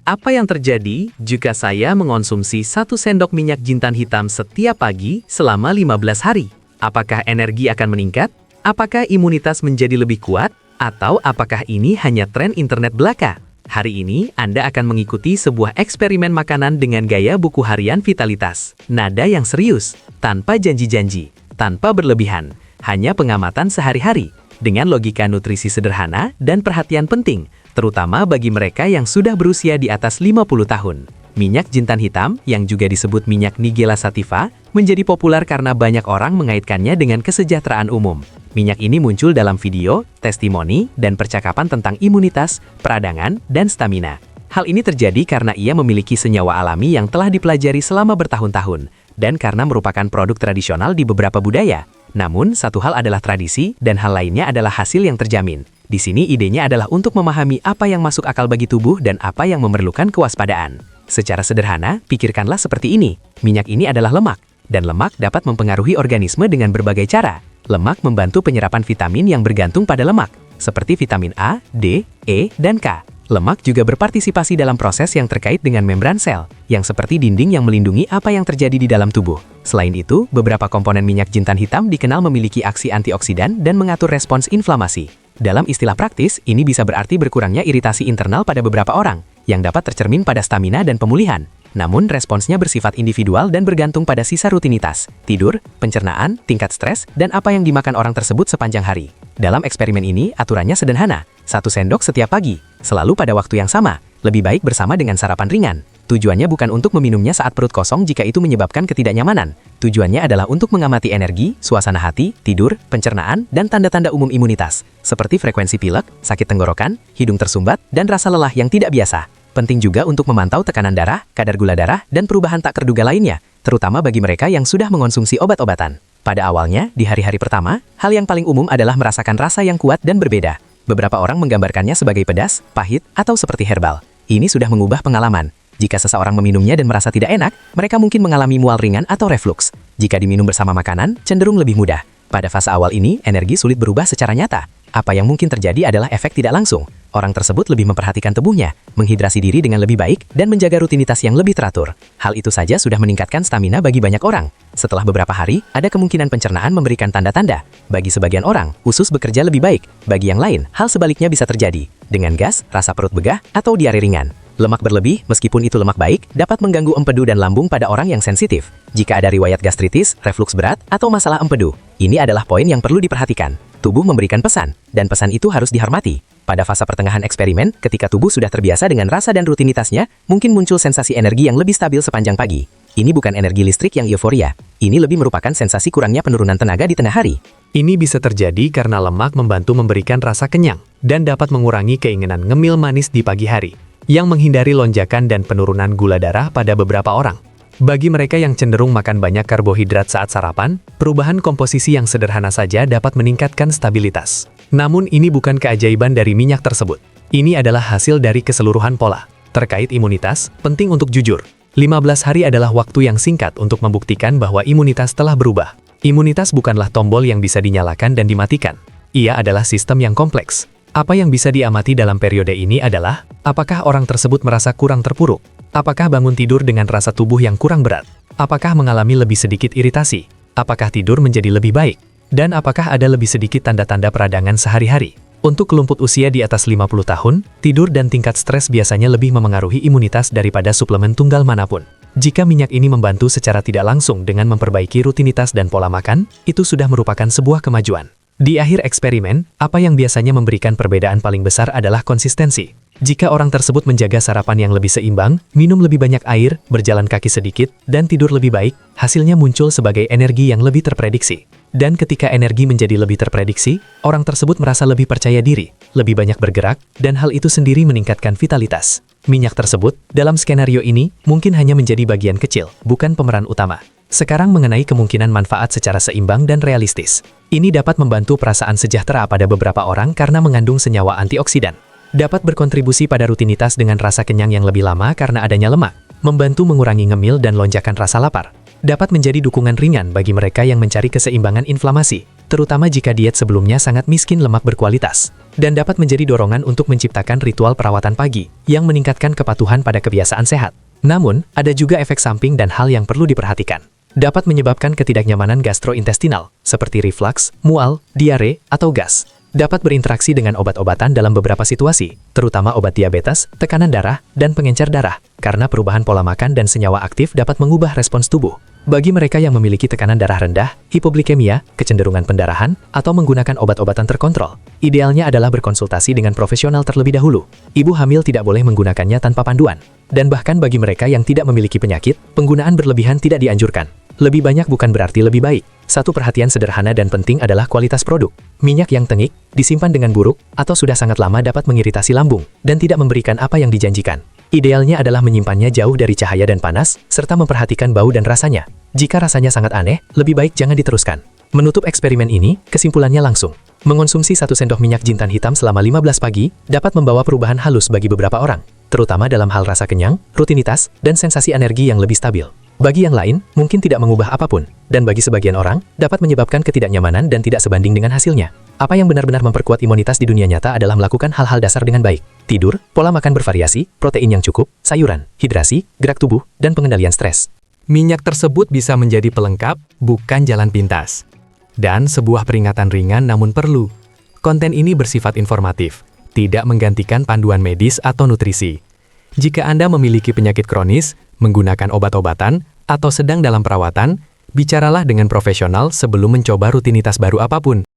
Apa yang terjadi jika saya mengonsumsi 1 sendok minyak jintan hitam setiap pagi selama 15 hari? Apakah energi akan meningkat? Apakah imunitas menjadi lebih kuat? Atau apakah ini hanya tren internet belaka? Hari ini, Anda akan mengikuti sebuah eksperimen makanan dengan gaya buku harian vitalitas. Nada yang serius, tanpa janji-janji, tanpa berlebihan, hanya pengamatan sehari-hari, dengan logika nutrisi sederhana dan perhatian penting, terutama bagi mereka yang sudah berusia di atas 50 tahun. Minyak jintan hitam, yang juga disebut minyak Nigella sativa, menjadi populer karena banyak orang mengaitkannya dengan kesejahteraan umum. Minyak ini muncul dalam video, testimoni, dan percakapan tentang imunitas, peradangan, dan stamina. Hal ini terjadi karena ia memiliki senyawa alami yang telah dipelajari selama bertahun-tahun, dan karena merupakan produk tradisional di beberapa budaya. Namun, satu hal adalah tradisi, dan hal lainnya adalah hasil yang terjamin. Di sini idenya adalah untuk memahami apa yang masuk akal bagi tubuh dan apa yang memerlukan kewaspadaan. Secara sederhana, pikirkanlah seperti ini. Minyak ini adalah lemak, dan lemak dapat mempengaruhi organisme dengan berbagai cara. Lemak membantu penyerapan vitamin yang bergantung pada lemak, seperti vitamin A, D, E, dan K. Lemak juga berpartisipasi dalam proses yang terkait dengan membran sel, yang seperti dinding yang melindungi apa yang terjadi di dalam tubuh. Selain itu, beberapa komponen minyak jintan hitam dikenal memiliki aksi antioksidan dan mengatur respons inflamasi. Dalam istilah praktis, ini bisa berarti berkurangnya iritasi internal pada beberapa orang, yang dapat tercermin pada stamina dan pemulihan. Namun, responsnya bersifat individual dan bergantung pada sisa rutinitas, tidur, pencernaan, tingkat stres, dan apa yang dimakan orang tersebut sepanjang hari. Dalam eksperimen ini, aturannya sederhana. 1 sendok setiap pagi, selalu pada waktu yang sama, lebih baik bersama dengan sarapan ringan. Tujuannya bukan untuk meminumnya saat perut kosong jika itu menyebabkan ketidaknyamanan. Tujuannya adalah untuk mengamati energi, suasana hati, tidur, pencernaan, dan tanda-tanda umum imunitas, seperti frekuensi pilek, sakit tenggorokan, hidung tersumbat, dan rasa lelah yang tidak biasa. Penting juga untuk memantau tekanan darah, kadar gula darah, dan perubahan tak terduga lainnya, terutama bagi mereka yang sudah mengonsumsi obat-obatan. Pada awalnya, di hari-hari pertama, hal yang paling umum adalah merasakan rasa yang kuat dan berbeda. Beberapa orang menggambarkannya sebagai pedas, pahit, atau seperti herbal. Ini sudah mengubah pengalaman. Jika seseorang meminumnya dan merasa tidak enak, mereka mungkin mengalami mual ringan atau refluks. Jika diminum bersama makanan, cenderung lebih mudah. Pada fase awal ini, energi sulit berubah secara nyata. Apa yang mungkin terjadi adalah efek tidak langsung. Orang tersebut lebih memperhatikan tubuhnya, menghidrasi diri dengan lebih baik, dan menjaga rutinitas yang lebih teratur. Hal itu saja sudah meningkatkan stamina bagi banyak orang. Setelah beberapa hari, ada kemungkinan pencernaan memberikan tanda-tanda. Bagi sebagian orang, usus bekerja lebih baik. Bagi yang lain, hal sebaliknya bisa terjadi. Dengan gas, rasa perut begah, atau diare ringan. Lemak berlebih, meskipun itu lemak baik, dapat mengganggu empedu dan lambung pada orang yang sensitif. Jika ada riwayat gastritis, refluks berat, atau masalah empedu, ini adalah poin yang perlu diperhatikan. Tubuh memberikan pesan, dan pesan itu harus dihormati. Pada fase pertengahan eksperimen, ketika tubuh sudah terbiasa dengan rasa dan rutinitasnya, mungkin muncul sensasi energi yang lebih stabil sepanjang pagi. Ini bukan energi listrik yang euforia. Ini lebih merupakan sensasi kurangnya penurunan tenaga di tengah hari. Ini bisa terjadi karena lemak membantu memberikan rasa kenyang, dan dapat mengurangi keinginan ngemil manis di pagi hari, yang menghindari lonjakan dan penurunan gula darah pada beberapa orang. Bagi mereka yang cenderung makan banyak karbohidrat saat sarapan, perubahan komposisi yang sederhana saja dapat meningkatkan stabilitas. Namun ini bukan keajaiban dari minyak tersebut. Ini adalah hasil dari keseluruhan pola. Terkait imunitas, penting untuk jujur. 15 hari adalah waktu yang singkat untuk membuktikan bahwa imunitas telah berubah. Imunitas bukanlah tombol yang bisa dinyalakan dan dimatikan. Ia adalah sistem yang kompleks. Apa yang bisa diamati dalam periode ini adalah, apakah orang tersebut merasa kurang terpuruk? Apakah bangun tidur dengan rasa tubuh yang kurang berat? Apakah mengalami lebih sedikit iritasi? Apakah tidur menjadi lebih baik? Dan apakah ada lebih sedikit tanda-tanda peradangan sehari-hari? Untuk kelompok usia di atas 50 tahun, tidur dan tingkat stres biasanya lebih memengaruhi imunitas daripada suplemen tunggal manapun. Jika minyak ini membantu secara tidak langsung dengan memperbaiki rutinitas dan pola makan, itu sudah merupakan sebuah kemajuan. Di akhir eksperimen, apa yang biasanya memberikan perbedaan paling besar adalah konsistensi. Jika orang tersebut menjaga sarapan yang lebih seimbang, minum lebih banyak air, berjalan kaki sedikit, dan tidur lebih baik, hasilnya muncul sebagai energi yang lebih terprediksi. Dan ketika energi menjadi lebih terprediksi, orang tersebut merasa lebih percaya diri, lebih banyak bergerak, dan hal itu sendiri meningkatkan vitalitas. Minyak tersebut, dalam skenario ini, mungkin hanya menjadi bagian kecil, bukan pemeran utama. Sekarang mengenai kemungkinan manfaat secara seimbang dan realistis. Ini dapat membantu perasaan sejahtera pada beberapa orang karena mengandung senyawa antioksidan. Dapat berkontribusi pada rutinitas dengan rasa kenyang yang lebih lama karena adanya lemak, membantu mengurangi ngemil dan lonjakan rasa lapar. Dapat menjadi dukungan ringan bagi mereka yang mencari keseimbangan inflamasi, terutama jika diet sebelumnya sangat miskin lemak berkualitas, dan dapat menjadi dorongan untuk menciptakan ritual perawatan pagi yang meningkatkan kepatuhan pada kebiasaan sehat. Namun, ada juga efek samping dan hal yang perlu diperhatikan. Dapat menyebabkan ketidaknyamanan gastrointestinal, seperti reflux, mual, diare, atau gas. Dapat berinteraksi dengan obat-obatan dalam beberapa situasi, terutama obat diabetes, tekanan darah, dan pengencer darah, karena perubahan pola makan dan senyawa aktif dapat mengubah respons tubuh. Bagi mereka yang memiliki tekanan darah rendah, hipoglikemia, kecenderungan pendarahan, atau menggunakan obat-obatan terkontrol, idealnya adalah berkonsultasi dengan profesional terlebih dahulu. Ibu hamil tidak boleh menggunakannya tanpa panduan. Dan bahkan bagi mereka yang tidak memiliki penyakit, penggunaan berlebihan tidak dianjurkan. Lebih banyak bukan berarti lebih baik. Satu perhatian sederhana dan penting adalah kualitas produk. Minyak yang tengik, disimpan dengan buruk, atau sudah sangat lama dapat mengiritasi lambung, dan tidak memberikan apa yang dijanjikan. Idealnya adalah menyimpannya jauh dari cahaya dan panas, serta memperhatikan bau dan rasanya. Jika rasanya sangat aneh, lebih baik jangan diteruskan. Menutup eksperimen ini, kesimpulannya langsung. Mengonsumsi 1 sendok minyak jintan hitam selama 15 pagi, dapat membawa perubahan halus bagi beberapa orang, terutama dalam hal rasa kenyang, rutinitas, dan sensasi energi yang lebih stabil. Bagi yang lain, mungkin tidak mengubah apapun, dan bagi sebagian orang, dapat menyebabkan ketidaknyamanan dan tidak sebanding dengan hasilnya. Apa yang benar-benar memperkuat imunitas di dunia nyata adalah melakukan hal-hal dasar dengan baik. Tidur, pola makan bervariasi, protein yang cukup, sayuran, hidrasi, gerak tubuh, dan pengendalian stres. Minyak tersebut bisa menjadi pelengkap, bukan jalan pintas. Dan sebuah peringatan ringan namun perlu. Konten ini bersifat informatif, tidak menggantikan panduan medis atau nutrisi. Jika Anda memiliki penyakit kronis, menggunakan obat-obatan, atau sedang dalam perawatan, bicaralah dengan profesional sebelum mencoba rutinitas baru apapun.